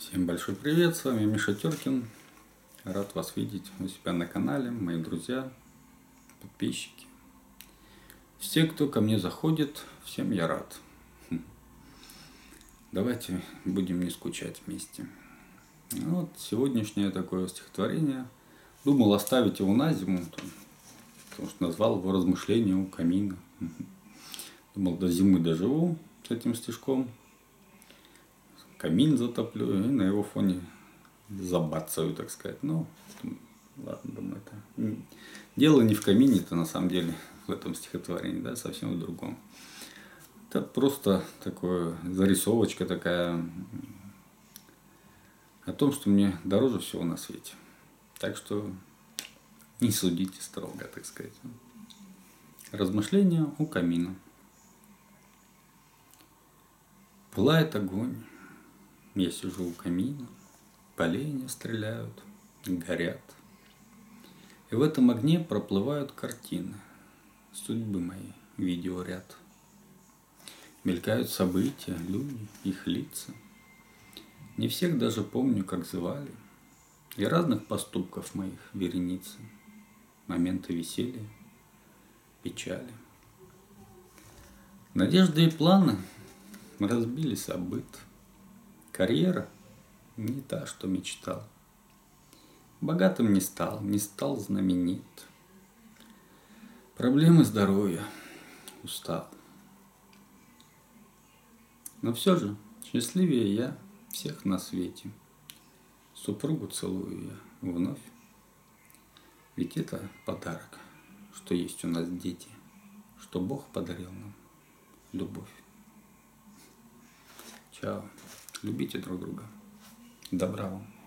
Всем большой привет, с вами Миша Теркин. Рад вас видеть у себя на канале, мои друзья, подписчики. Все, кто ко мне заходит, всем я рад. Давайте будем не скучать вместе. Вот сегодняшнее такое стихотворение. Думал оставить его на зиму, потому что назвал его «Размышления у камина». Думал, до зимы доживу с этим стишком. Камин затоплю и на его фоне забацаю, так сказать. Ну, ладно, думаю, это дело не в камине, это на самом деле в этом стихотворении, да, совсем в другом. Это просто такое зарисовочка такая о том, что мне дороже всего на свете. Так что не судите строго, так сказать. Размышления у камина. Пылает огонь. Я сижу у камина. Поленья стреляют, горят. И в этом огне проплывают картины судьбы моей, видеоряд. Мелькают события, люди, их лица. Не всех даже помню, как звали. И разных поступков моих вереницы. Моменты веселья, печали. Надежды и планы разбились о быт. Карьера не та, что мечтал. Богатым не стал знаменит. Проблемы здоровья, устал. Но все же счастливее я всех на свете. Супругу целую я вновь. Ведь это подарок, что есть у нас дети, что Бог подарил нам любовь. Чао. Любите друг друга. Добра вам.